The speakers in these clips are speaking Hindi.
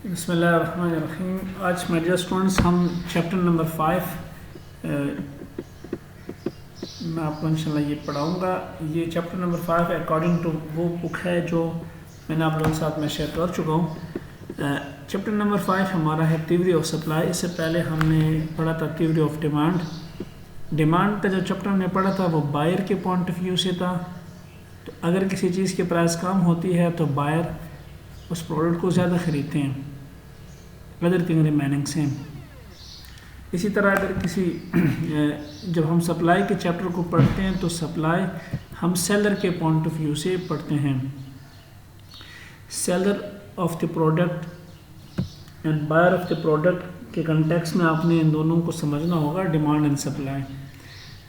बिस्मिल्लाहिर्रहमानिर्रहीम। आज माय डियर स्टूडेंट्स हम चैप्टर नंबर 5 मैं आपको इंशाल्लाह ये पढ़ाऊँगा। ये चैप्टर नंबर 5 अकॉर्डिंग टू वो बुक है जो मैंने आप लोगों के साथ में शेयर कर चुका हूँ। चैप्टर नंबर 5 हमारा है थ्योरी ऑफ सप्लाई। इससे पहले हमने पढ़ा था थ्योरी ऑफ डिमांड। डिमांड का जो चैप्टर हमने पढ़ा था वो बायर के पॉइंट ऑफ व्यू से था। तो अगर किसी चीज़ की प्राइस कम होती है तो बायर उस प्रोडक्ट को ज़्यादा ख़रीदते हैं, अदर थिंग रिमेनिंग सेम। इसी तरह अगर किसी जब हम सप्लाई के चैप्टर को पढ़ते हैं तो सप्लाई हम सेलर के पॉइंट ऑफ व्यू से पढ़ते हैं। Seller of the product and buyer of the product के कंटेक्स्ट में आपने इन दोनों को समझना होगा, डिमांड एंड सप्लाई।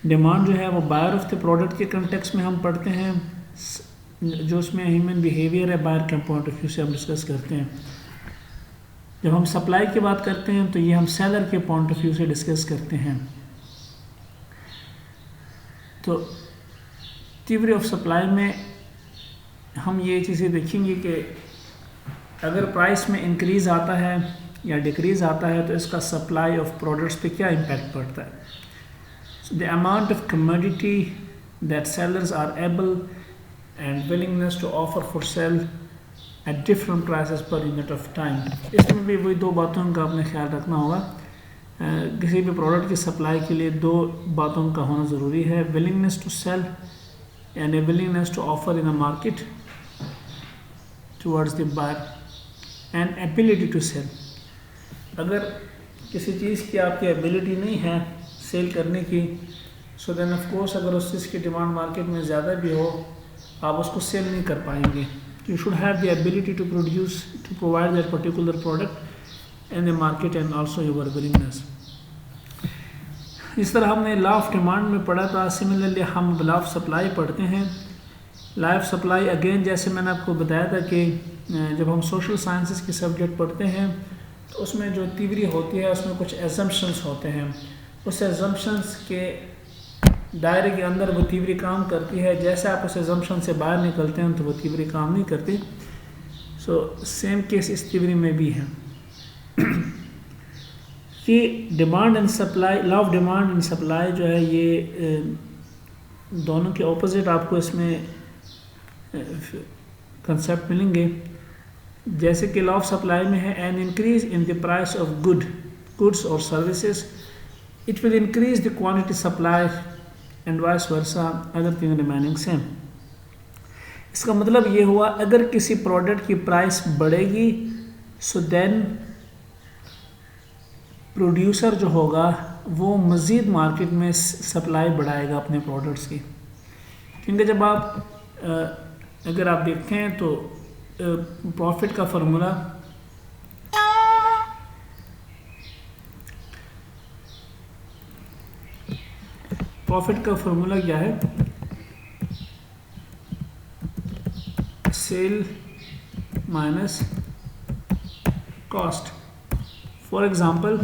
डिमांड जो है वो बायर ऑफ द प्रोडक्ट के कंटेक्स्ट में हम पढ़ते हैं, जो उसमें ह्यूमन बिहेवियर है बायर के पॉइंट ऑफ व्यू से हम डिस्कस करते हैं। जब हम सप्लाई की बात करते हैं तो ये हम सेलर के पॉइंट ऑफ व्यू से डिस्कस करते हैं। तो थ्योरी ऑफ सप्लाई में हम ये चीज़ें देखेंगे कि अगर प्राइस में इंक्रीज़ आता है या डिक्रीज़ आता है तो इसका सप्लाई ऑफ प्रोडक्ट्स पे क्या इम्पैक्ट पड़ता है। The amount of commodity that sellers are able and willingness to offer for sale at different prices per unit of time. इसमें भी वही दो बातों का आपने ख्याल रखना होगा। किसी भी प्रोडक्ट की सप्लाई के लिए दो बातों का होना ज़रूरी है, willingness to sell and a willingness to offer in a market towards the buyer and ability to sell. अगर किसी चीज़ की आपकी एबिलिटी नहीं है सेल करने की, सो देन ऑफ कोर्स अगर उस चीज़ की डिमांड मार्केट में ज़्यादा भी हो आप उसको सेल नहीं कर पाएंगे। You should have the ability to provide that particular product in the market and also your willingness. इस तरह हमने लॉ ऑफ डिमांड में पढ़ा था। सिमिलरली हम लॉ ऑफ सप्लाई पढ़ते हैं। लॉ ऑफ सप्लाई अगेन जैसे मैंने आपको बताया था कि जब हम सोशल साइंसेस के सब्जेक्ट पढ़ते हैं तो उसमें जो थ्योरी होती है उसमें कुछ एजम्पशंस होते हैं। उस एजम्पशंस के दायरे के अंदर वो थ्योरी काम करती है। जैसे आप उस एजम्पशन से बाहर निकलते हैं तो वो थ्योरी काम नहीं करती। सो सेम केस इस थ्योरी में भी है कि demand and supply, law of demand and supply जो है ये दोनों के ऑपोजिट आपको इसमें कंसेप्ट मिलेंगे। जैसे कि लॉ ऑफ सप्लाई में है an increase in the price of goods और services it will increase the quantity supply and vice versa other thing remaining same. इसका मतलब ये हुआ अगर किसी प्रोडक्ट की प्राइस बढ़ेगी सो देन प्रोड्यूसर जो होगा वो मज़ीद मार्केट में सप्लाई बढ़ाएगा अपने प्रोडक्ट्स की। क्योंकि जब आप अगर आप देखते हैं तो प्रॉफिट का फार्मूला क्या है, sale minus cost. For example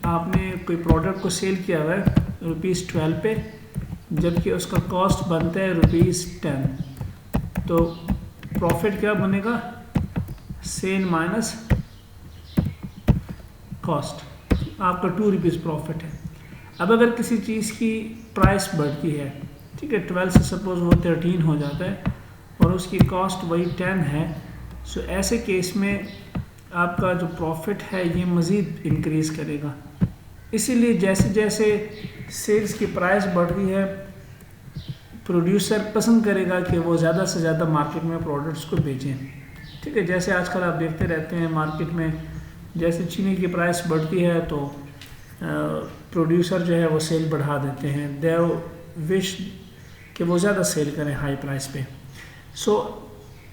आपने कोई प्रोडक्ट को सेल किया हुआ है ₹12 पे, जबकि उसका कॉस्ट बनता है ₹10, तो प्रॉफिट क्या बनेगा, सेल माइनस कॉस्ट, आपका ₹2 प्रॉफिट है। अब अगर किसी चीज़ की प्राइस बढ़ती है, ठीक है, 12 से सपोज वो 13 हो जाता है और उसकी कॉस्ट वही 10 है, सो ऐसे केस में आपका जो प्रॉफिट है ये मज़ीद इंक्रीज़ करेगा। इसीलिए जैसे जैसे सेल्स की प्राइस बढ़ रही है प्रोड्यूसर पसंद करेगा कि वो ज़्यादा से ज़्यादा मार्केट में प्रोडक्ट्स को बेचें। ठीक है, जैसे आजकल आप देखते रहते हैं मार्केट में जैसे चीनी की प्राइस बढ़ती है तो प्रोड्यूसर जो है वो सेल बढ़ा देते हैं, दे विश कि वो ज़्यादा सेल करें हाई प्राइस पे। सो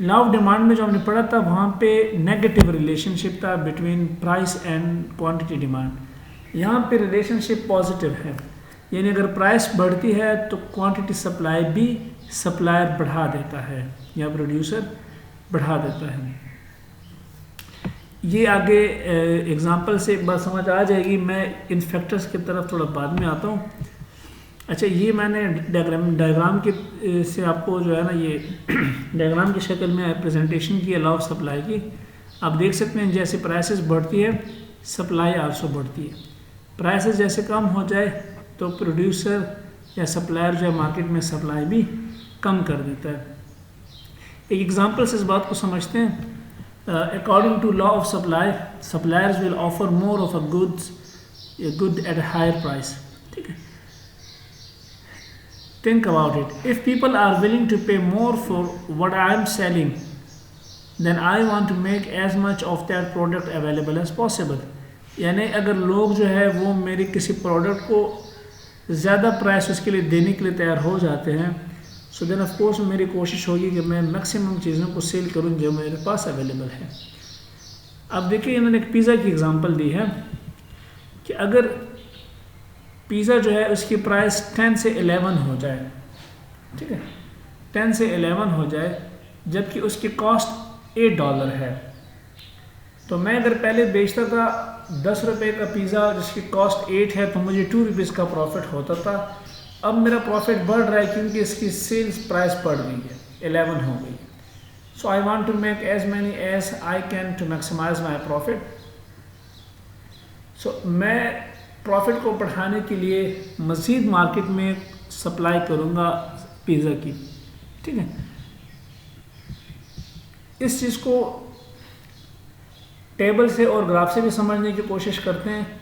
लॉ ऑफ डिमांड में जो हमने पढ़ा था वहाँ पे नेगेटिव रिलेशनशिप था between price and quantity demand. यहाँ पे रिलेशनशिप पॉजिटिव है, यानी अगर प्राइस बढ़ती है तो क्वांटिटी सप्लाई भी सप्लायर बढ़ा देता है या प्रोड्यूसर बढ़ा देता है। ये आगे एग्जांपल से एक बात समझ आ जाएगी। मैं इन फैक्टर्स की तरफ थोड़ा बाद में आता हूँ। अच्छा, ये मैंने डायग्राम के से आपको जो है ना ये डायग्राम की शक्ल में प्रेजेंटेशन की लॉ ऑफ सप्लाई की। आप देख सकते हैं जैसे प्राइसेस बढ़ती है सप्लाई आल्सो बढ़ती है। प्राइसेस जैसे कम हो जाए तो प्रोड्यूसर या सप्लायर जो है मार्केट में सप्लाई भी कम कर देता है। एक एग्जांपल से इस बात को समझते हैं। According to law of supply, suppliers will offer more of a good at a higher price. ठीक है, think about it. If people are willing to pay more for what I am selling, then I want to make as much of that product available as possible. यानी अगर लोग जो है वो मेरे किसी प्रोडक्ट को ज़्यादा प्राइस उसके लिए देने के लिए तैयार हो जाते हैं, सो देन ऑफ कोर्स मेरी कोशिश होगी कि मैं मैक्सिमम चीज़ों को सेल करूँ जो मेरे पास अवेलेबल है। अब देखिए इन्होंने एक पिज़्ज़ा की एग्जांपल दी है कि अगर पिज़्ज़ा जो है उसकी प्राइस 10 से 11 हो जाए, ठीक है, 10 से 11 हो जाए, जबकि उसकी कॉस्ट $8 है, तो मैं अगर पहले बेचता था 10 रुपये का पिज़्ज़ा जिसकी कॉस्ट 8 है तो मुझे 2 रुपीज़ का प्रॉफिट होता था। अब मेरा प्रॉफिट बढ़ रहा है क्योंकि इसकी सेल्स प्राइस बढ़ गई है, 11 हो गई। So I want to make as many as I can to maximise my profit. So मैं प्रॉफिट को बढ़ाने के लिए मज़ीद मार्केट में सप्लाई करूँगा पिज़्ज़ा की। ठीक है, इस चीज़ को टेबल से और ग्राफ से भी समझने की कोशिश करते हैं।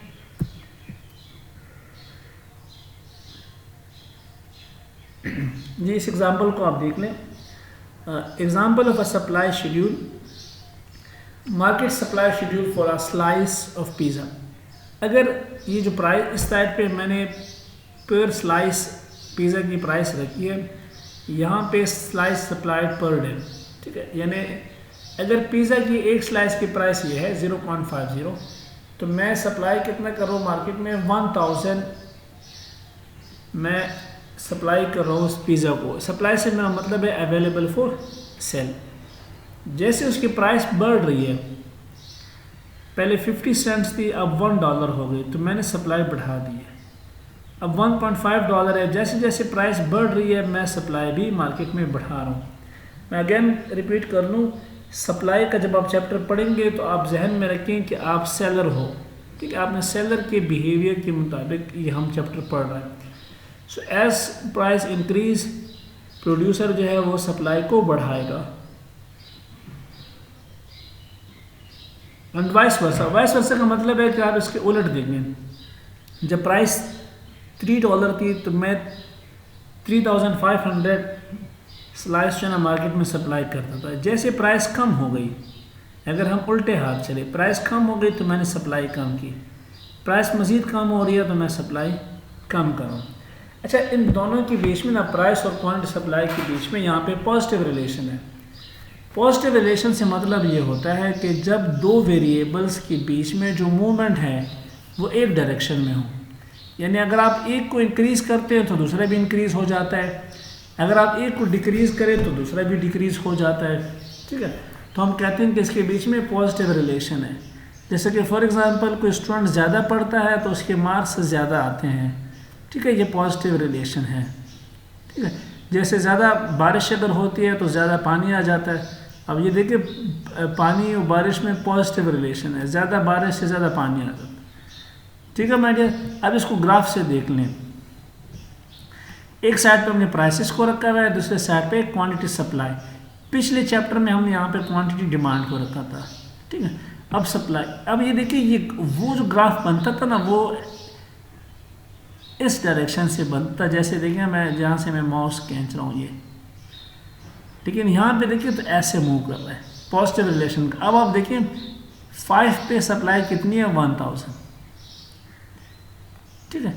ये इस एग्जांपल को आप देख लें। Example of a supply schedule, market supply schedule for a slice of pizza. अगर ये जो प्राइस इस साइड पे मैंने पर स्लाइस पिज़्ज़ा की प्राइस रखी है, यहाँ पे स्लाइस सप्लाइड पर डे। ठीक है, यानी अगर पिज़्ज़ा की एक स्लाइस की प्राइस ये है 0.50, तो मैं सप्लाई कितना कर रहा हूँ मार्केट में 1000 मैं सप्लाई कर रहा हूँ उस पिज़्ज़ा को। सप्लाई से मेरा मतलब है अवेलेबल फॉर सेल। जैसे उसकी प्राइस बढ़ रही है, पहले 50 सेंट्स थी, अब $1 हो गई, तो मैंने सप्लाई बढ़ा दी है, अब $1.5 है। जैसे जैसे प्राइस बढ़ रही है मैं सप्लाई भी मार्केट में बढ़ा रहा हूँ। मैं अगेन रिपीट कर लूँ, सप्लाई का जब आप चैप्टर पढ़ेंगे तो आप जहन में रखें कि आप सेलर हो। ठीक है, आपने सेलर के बिहेवियर के मुताबिक ये हम चैप्टर पढ़ रहे हैं। So as price increase, producer जो है वो सप्लाई को बढ़ाएगा, and vice versa. Vice versa का मतलब है कि आप इसके उलट देखें। जब प्राइस $3 थी तो मैं 3500 स्लाइस जो है ना मार्केट में सप्लाई करता था। जैसे प्राइस कम हो गई, अगर हम उल्टे हाथ चले, प्राइस कम हो गई तो मैंने सप्लाई कम की, प्राइस मज़ीद कम हो रही है तो मैं सप्लाई कम करूँ। अच्छा, इन दोनों के बीच में ना, प्राइस और क्वांटिटी सप्लाई के बीच में यहाँ पे पॉजिटिव रिलेशन है। पॉजिटिव रिलेशन से मतलब ये होता है कि जब दो वेरिएबल्स के बीच में जो मूवमेंट है वो एक डायरेक्शन में हो, यानी अगर आप एक को इंक्रीज़ करते हैं तो दूसरा भी इंक्रीज़ हो जाता है, अगर आप एक को डिक्रीज़ करें तो दूसरा भी डिक्रीज़ हो जाता है। ठीक है, तो हम कहते हैं कि इसके बीच में पॉजिटिव रिलेशन है। जैसे कि फॉर एग्जांपल कोई स्टूडेंट ज़्यादा पढ़ता है तो उसके मार्क्स ज़्यादा आते हैं। ठीक है, ये पॉजिटिव रिलेशन है। ठीक है, जैसे ज़्यादा बारिश अगर होती है तो ज़्यादा पानी आ जाता है। अब ये देखिए, पानी और बारिश में पॉजिटिव रिलेशन है, ज़्यादा बारिश से ज़्यादा पानी आ जाता है। ठीक है माय डियर, अब इसको ग्राफ से देख लें। एक साइड पे हमने प्राइसेस को रखा हुआ है, दूसरे साइड पे क्वांटिटी सप्लाई। पिछले चैप्टर में हमने यहाँ पे क्वांटिटी डिमांड को रखा था। ठीक है, अब सप्लाई। अब ये देखिए, ये वो जो ग्राफ बनता था ना वो इस डायरेक्शन से बनता, जैसे देखिए मैं जहाँ से मैं माउस खींच रहा हूँ ये, लेकिन यहाँ पे देखिए तो ऐसे मूव कर रहा है, पॉजिटिव रिलेशन का। अब आप देखिए 5 पे सप्लाई कितनी है, 1000। ठीक है,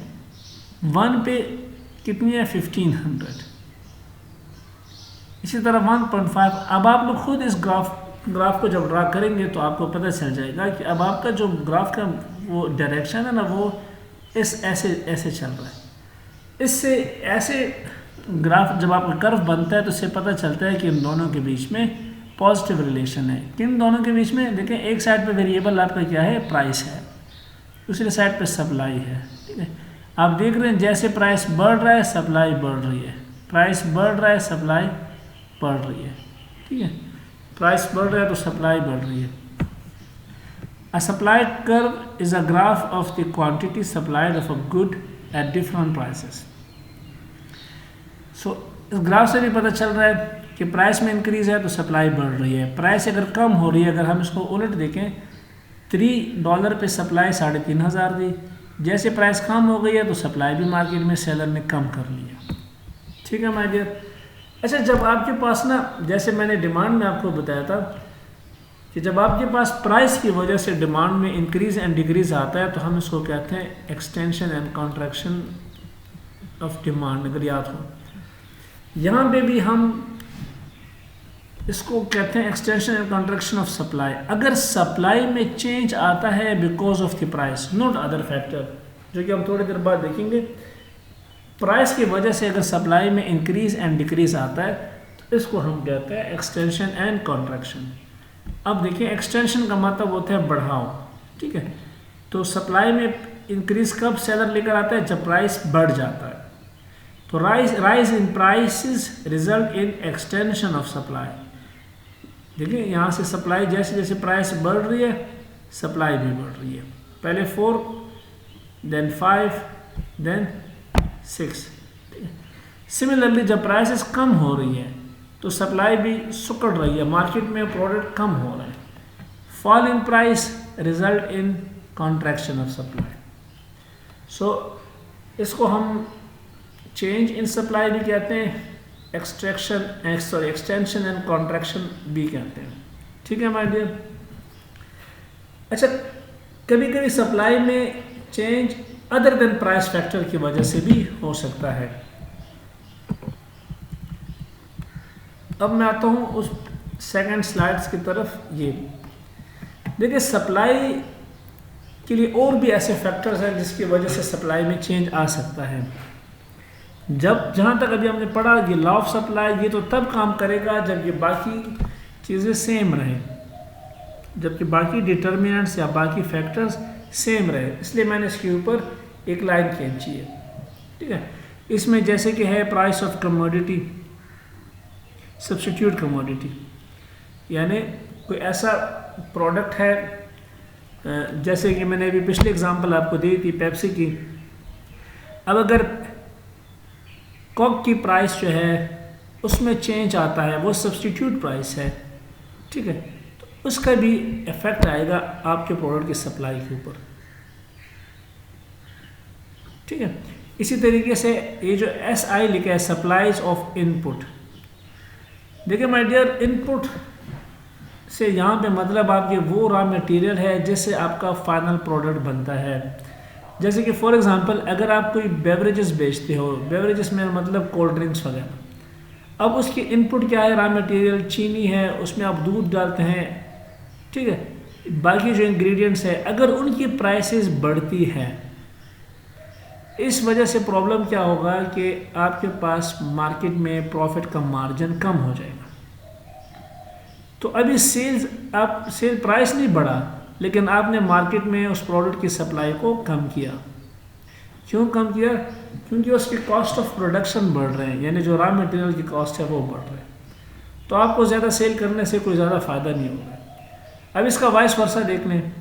1 पे कितनी है, 1500। इसी तरह 1.5। अब आप लोग खुद इस ग्राफ को जब ड्रा करेंगे तो आपको पता चल जाएगा कि अब आपका जो ग्राफ का वो डायरेक्शन है ना वो ऐसे चल रहा है। इससे ऐसे ग्राफ जब आपका कर्व बनता है तो इससे पता चलता है कि इन दोनों के बीच में पॉजिटिव रिलेशन है। किन दोनों के बीच में? देखें, एक साइड पे वेरिएबल आपका क्या है, प्राइस है, दूसरी साइड पे सप्लाई है। ठीक है, आप देख रहे हैं जैसे प्राइस बढ़ रहा है सप्लाई बढ़ रही है, प्राइस बढ़ रहा है सप्लाई बढ़ रही है, ठीक है, प्राइस बढ़ रहा है तो सप्लाई बढ़ रही है। A supply curve is a graph of the quantity supplied of a good at different prices. So इस ग्राफ से भी पता चल रहा है कि प्राइस में इंक्रीज है तो सप्लाई बढ़ रही है, प्राइस अगर कम हो रही है, अगर हम इसको उलट देखें $3 पे सप्लाई 3,500 दी, जैसे प्राइस कम हो गई है तो सप्लाई भी मार्केट में सेलर ने कम कर लिया, ठीक है माय डियर। अच्छा, जब आपके पास ना, जैसे मैंने डिमांड में आपको बताया था कि जब आपके पास प्राइस की वजह से डिमांड में इंक्रीज एंड डिक्रीज आता है तो हम इसको कहते हैं extension and contraction of demand, अगर याद हो। यहाँ पे भी हम इसको कहते हैं extension and contraction of supply. अगर सप्लाई में चेंज आता है because of the price, not other factor, जो कि हम थोड़ी देर बाद देखेंगे, प्राइस की वजह से अगर सप्लाई में इंक्रीज एंड डिक्रीज आता है तो इसको हम कहते हैं एक्सटेंशन एंड कॉन्ट्रैक्शन। अब देखिए एक्सटेंशन का मतलब होता है बढ़ाओ, ठीक है, तो सप्लाई में इंक्रीज कब सेलर लेकर आता है, जब प्राइस बढ़ जाता है। तो rise in prices result in extension of supply. देखिए यहाँ से सप्लाई जैसे जैसे प्राइस बढ़ रही है सप्लाई भी बढ़ रही है, पहले 4 देन 5 देन 6। सिमिलरली जब प्राइसेस कम हो रही है तो सप्लाई भी सुकड़ रही है, मार्केट में प्रोडक्ट कम हो रहा है। Fall in price result in contraction of supply. So इसको हम चेंज इन सप्लाई भी कहते हैं, एक्सटेंशन एंड कॉन्ट्रैक्शन भी कहते हैं, ठीक है माय डियर। अच्छा, कभी कभी सप्लाई में change other than price factor की वजह से भी हो सकता है। अब मैं आता हूँ उस सेकंड स्लाइड्स की तरफ। ये देखिए सप्लाई के लिए और भी ऐसे फैक्टर्स हैं जिसकी वजह से सप्लाई में चेंज आ सकता है। जब जहाँ तक अभी हमने पढ़ा ये लॉ ऑफ सप्लाई, ये तो तब काम करेगा जब ये बाकी चीज़ें सेम रहें, जबकि बाकी डिटर्मिनेंट्स या बाकी फैक्टर्स सेम रहे, इसलिए मैंने इसके ऊपर एक लाइन खींची है, ठीक है। इसमें जैसे कि है price of commodity, substitute commodity, यानी कोई ऐसा प्रोडक्ट है, जैसे कि मैंने अभी पिछले एग्जांपल आपको दी थी पेप्सी की। अब अगर कोक की प्राइस जो है उसमें चेंज आता है, वो सब्स्टिट्यूट प्राइस है, ठीक है, तो उसका भी इफेक्ट आएगा आपके प्रोडक्ट की सप्लाई के ऊपर, ठीक है। इसी तरीके से ये जो SI लिखा है सप्लाईज ऑफ इनपुट, देखिए माय डियर, इनपुट से यहाँ पे मतलब आपके वो रॉ मटेरियल है जिससे आपका फाइनल प्रोडक्ट बनता है। जैसे कि फॉर एग्जांपल अगर आप कोई बेवरेजेस बेचते हो, बेवरेजेस में मतलब कोल्ड ड्रिंक्स वगैरह, अब उसकी इनपुट क्या है, रॉ मटेरियल चीनी है, उसमें आप दूध डालते हैं, ठीक है, बाकी जो इंग्रेडिएंट्स है, अगर उनकी प्राइसेस बढ़ती हैं, इस वजह से प्रॉब्लम क्या होगा कि आपके पास मार्केट में प्रॉफिट का मार्जिन कम हो जाएगा। तो अभी सेल प्राइस नहीं बढ़ा, लेकिन आपने मार्केट में उस प्रोडक्ट की सप्लाई को कम किया। क्यों कम किया? क्योंकि उसकी कॉस्ट ऑफ प्रोडक्शन बढ़ रहे हैं, यानी जो रॉ मटेरियल की कॉस्ट है वो बढ़ रहा है, तो आपको ज़्यादा सेल करने से कोई ज़्यादा फ़ायदा नहीं होगा। अब इसका वाइस वर्सा देख लें,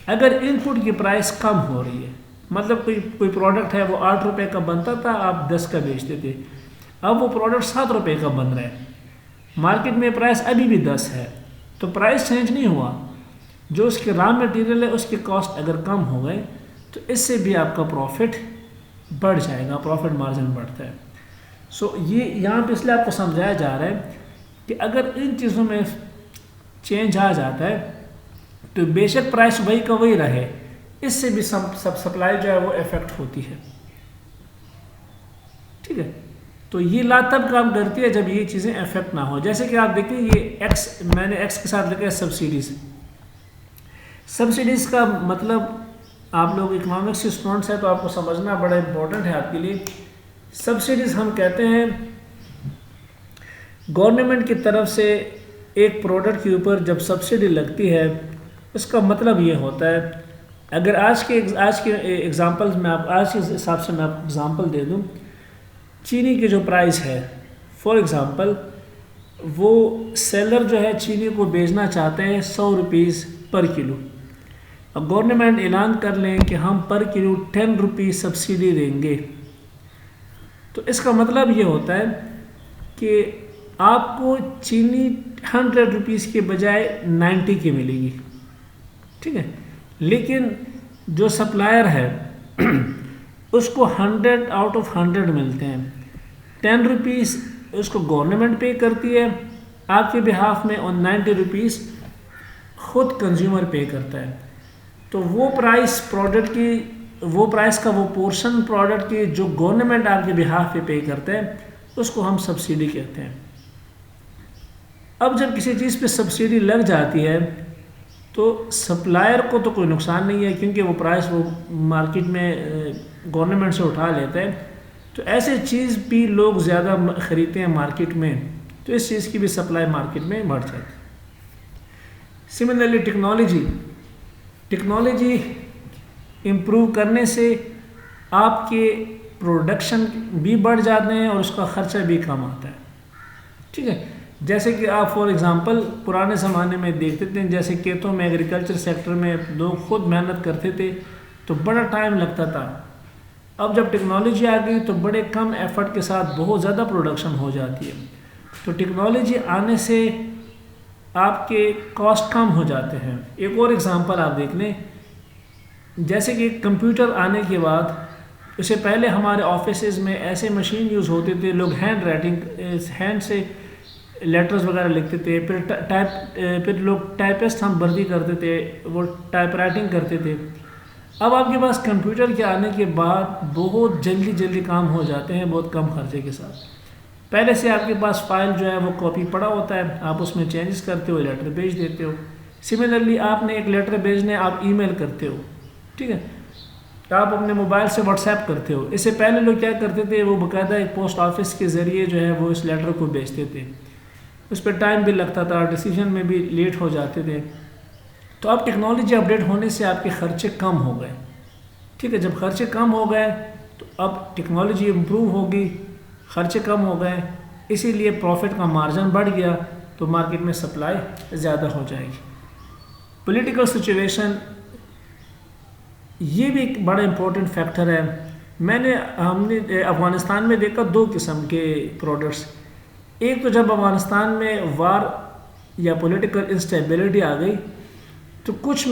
अगर इनपुट की प्राइस कम हो रही है, मतलब कोई प्रोडक्ट है वो 8 रुपये का बनता था, आप 10 का बेचते थे, अब वो प्रोडक्ट 7 रुपये का बन रहा है, मार्केट में प्राइस अभी भी 10 है, तो प्राइस चेंज नहीं हुआ, जो उसके रॉ मटेरियल है उसकी कॉस्ट अगर कम हो गए तो इससे भी आपका प्रॉफिट बढ़ जाएगा, प्रॉफिट मार्जिन बढ़ता है। सो ये यहाँ पे इसलिए आपको समझाया जा रहा है कि अगर इन चीज़ों में चेंज आ जाता है तो बेशक प्राइस वही का वही रहे, इससे भी सब सप्लाई जो है वो इफेक्ट होती है, ठीक है। तो ये ला तब काम करती है जब ये चीज़ें इफेक्ट ना हो। जैसे कि आप देखिए ये एक्स, मैंने एक्स के साथ लिखा है सब्सिडीज़। सब्सिडीज़ का मतलब आप लोग इकोनॉमिक्स के स्टूडेंट्स हैं तो आपको समझना बड़ा इम्पोर्टेंट है आपके लिए। सब्सिडीज़ हम कहते हैं गवर्नमेंट की तरफ से एक प्रोडक्ट के ऊपर जब सब्सिडी लगती है, उसका मतलब ये होता है अगर आज के एग्जांपल्स में आप आज के हिसाब से मैं आपको एग्जांपल दे दूं, चीनी की जो प्राइस है फॉर एग्जांपल, वो सेलर जो है चीनी को बेचना चाहते हैं 100 रुपीज़ पर किलो। अब गवर्नमेंट ऐलान कर लें कि हम पर किलो 10 रुपीज़ सब्सिडी देंगे, तो इसका मतलब ये होता है कि आपको चीनी 100 रुपीज़ के बजाय 90 की मिलेगी, ठीक है। लेकिन जो सप्लायर है उसको 100 आउट ऑफ 100 मिलते हैं। 10 रुपीज़ उसको गवर्नमेंट पे करती है आपके बिहाफ में, और 90 रुपीज़ खुद कंज्यूमर पे करता है। तो वो प्राइस प्रोडक्ट की, वो प्राइस का वो पोर्शन प्रोडक्ट की जो गवर्नमेंट आपके बिहाफ पे करता है, उसको हम सब्सिडी कहते हैं। अब जब किसी चीज़ पे सब्सिडी लग जाती है तो सप्लायर को तो कोई नुकसान नहीं है, क्योंकि वो प्राइस वो मार्केट में गवर्नमेंट से उठा लेता है। तो ऐसे चीज़ भी लोग ज़्यादा ख़रीदते हैं मार्केट में, तो इस चीज़ की भी सप्लाई मार्केट में बढ़ जाती है। सिमिलरली टेक्नोलॉजी इम्प्रूव करने से आपके प्रोडक्शन भी बढ़ जाते हैं और उसका ख़र्चा भी कम आता है, ठीक है। जैसे कि आप फॉर एग्ज़ाम्पल पुराने ज़माने में देखते थे, जैसे खेतों में एग्रीकल्चर सेक्टर में लोग खुद मेहनत करते थे तो बड़ा टाइम लगता था। अब जब टेक्नोलॉजी आ गई तो बड़े कम एफर्ट के साथ बहुत ज़्यादा प्रोडक्शन हो जाती है। तो टेक्नोलॉजी आने से आपके कॉस्ट कम हो जाते हैं। एक और एग्ज़ाम्पल आप देख लें, जैसे कि कंप्यूटर आने के बाद, उससे पहले हमारे ऑफिसेज़ में ऐसे मशीन यूज़ होते थे, लोग हैंड से लेटर्स वगैरह लिखते थे, फिर लोग टाइपिस्ट हम भर्ती करते थे, वो टाइप राइटिंग करते थे। अब आपके पास कंप्यूटर के आने के बाद बहुत जल्दी काम हो जाते हैं, बहुत कम खर्चे के साथ। पहले से आपके पास फाइल जो है वो कॉपी पड़ा होता है, आप उसमें चेंजेस करते हो, लेटर भेज देते हो। सिमिलरली आपने एक लेटर भेजने, आप ईमेल करते हो, ठीक है, आप अपने मोबाइल से व्हाट्सएप करते हो। इससे पहले लोग क्या करते थे, वो बाकायदा एक पोस्ट ऑफिस के ज़रिए जो है वो इस लेटर को भेजते थे, उस पर टाइम भी लगता था, डिसीजन में भी लेट हो जाते थे। तो अब टेक्नोलॉजी अपडेट होने से आपके ख़र्चे कम हो गए, ठीक है। जब खर्चे कम हो गए तो अब टेक्नोलॉजी इम्प्रूव होगी, ख़र्चे कम हो गए, इसीलिए प्रॉफिट का मार्जिन बढ़ गया, तो मार्केट में सप्लाई ज़्यादा हो जाएगी। पॉलिटिकल सिचुएशन ये भी एक बड़ा इम्पोर्टेंट फैक्टर है। हमने अफ़गानिस्तान में देखा 2 किस्म के प्रोडक्ट्स। एक तो जब अफ़गानिस्तान में वार या पॉलिटिकल इंस्टेबिलिटी आ गई तो कुछ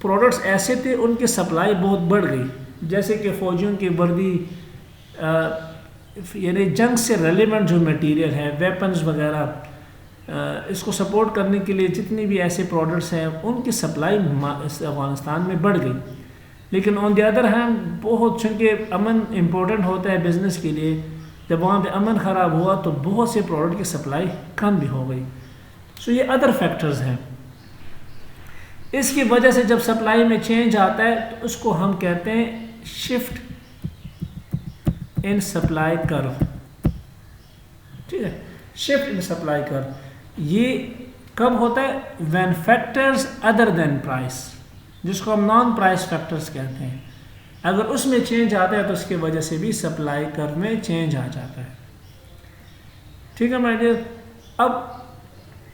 प्रोडक्ट्स ऐसे थे उनकी सप्लाई बहुत बढ़ गई, जैसे कि फ़ौजियों की वर्दी, यानी जंग से रेलेवेंट जो मटेरियल है, वेपन्स वगैरह, इसको सपोर्ट करने के लिए जितनी भी ऐसे प्रोडक्ट्स हैं उनकी सप्लाई अफ़गानिस्तान में बढ़ गई। लेकिन ऑन द अदर हैंड बहुत, चूँकि अमन इम्पोर्टेंट होता है बिज़नेस के लिए, जब वहाँ पे अमन ख़राब हुआ तो बहुत से प्रोडक्ट की सप्लाई कम भी हो गई। सो ये अदर फैक्टर्स हैं। इसकी वजह से जब सप्लाई में चेंज आता है तो उसको हम कहते हैं शिफ्ट इन सप्लाई कर्व, ठीक है, शिफ्ट इन सप्लाई कर्व। ये कब होता है, when factors other than price, जिसको हम नॉन प्राइस फैक्टर्स कहते हैं, अगर उसमें चेंज आता है तो उसकी वजह से भी सप्लाई कर्व में चेंज आ जाता है, ठीक है माय डियर। अब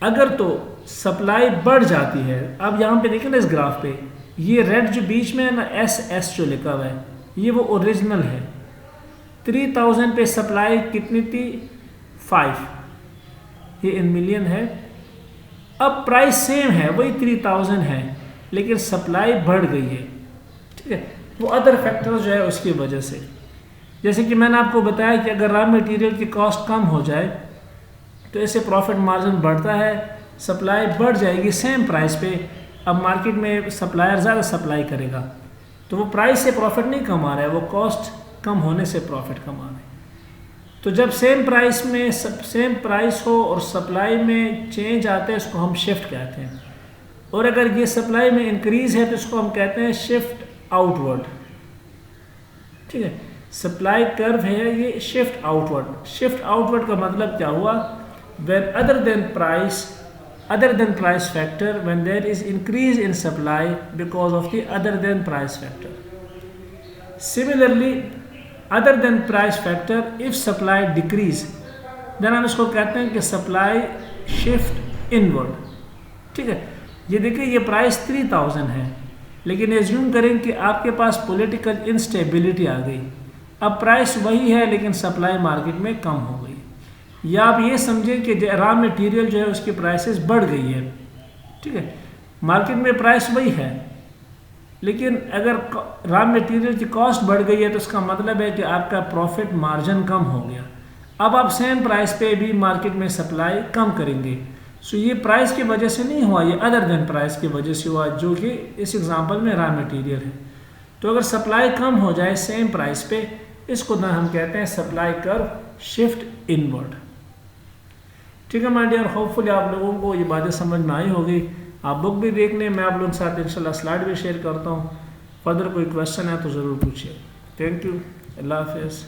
अगर तो सप्लाई बढ़ जाती है, अब यहाँ पे देखें ना इस ग्राफ पे, ये रेड जो बीच में है ना, एस जो लिखा हुआ है, ये वो ओरिजिनल है। 3000 पे सप्लाई कितनी थी, 5, ये इन मिलियन है। अब प्राइस सेम है, वही 3000 है, लेकिन सप्लाई बढ़ गई है, ठीक है। वो अदर फैक्टर जो है उसकी वजह से, जैसे कि मैंने आपको बताया कि अगर रॉ मटेरियल की कॉस्ट कम हो जाए तो इससे प्रॉफिट मार्जिन बढ़ता है, सप्लाई बढ़ जाएगी सेम प्राइस पे। अब मार्केट में सप्लायर ज़्यादा सप्लाई करेगा तो वो प्राइस से प्रॉफिट नहीं कमा रहा है, वो कॉस्ट कम होने से प्रॉफिट कमा रहे हैं। तो जब सेम प्राइस हो और सप्लाई में चेंज आता है, उसको हम शिफ्ट कहते हैं। और अगर ये सप्लाई में इंक्रीज़ है तो इसको हम कहते हैं शिफ्ट आउटवर्ड, ठीक है। सप्लाई कर्व है ये शिफ्ट आउटवर्ड। शिफ्ट आउटवर्ड का मतलब क्या हुआ, when other than price other than price factor when there is increase in supply because of the other than price factor. Similarly, other than price factor, if supply decrease, then हम इसको कहते हैं कि supply shift inward. ठीक है, ये देखिए ये प्राइस 3000 है, लेकिन एज्यूम करें कि आपके पास पॉलिटिकल इंस्टेबिलिटी आ गई, अब प्राइस वही है लेकिन सप्लाई मार्केट में कम हो गई, या आप ये समझें कि रॉ मटेरियल जो है उसकी प्राइसेस बढ़ गई है। ठीक है, मार्केट में प्राइस वही है, लेकिन अगर रॉ मटेरियल की कॉस्ट बढ़ गई है तो उसका मतलब है कि आपका प्रॉफिट मार्जिन कम हो गया। अब आप सेम प्राइस पे भी मार्केट में सप्लाई कम करेंगे। सो ये प्राइस की वजह से नहीं हुआ, ये अदर देन प्राइस की वजह से हुआ, जो कि इस एग्जांपल में रॉ मटेरियल है। तो अगर सप्लाई कम हो जाए सेम प्राइस पे, इसको ना हम कहते हैं सप्लाई कर्व शिफ्ट इनवर्ड। ठीक है माय डियर, होपफुली आप लोगों को ये बातें समझ में आई होगी। आप बुक भी देख लें, मैं आप लोगों के साथ इंशाल्लाह स्लाइड भी शेयर करता हूँ। फर्दर कोई क्वेश्चन है तो ज़रूर पूछिए। थैंक यू, अल्लाह हाफिज़।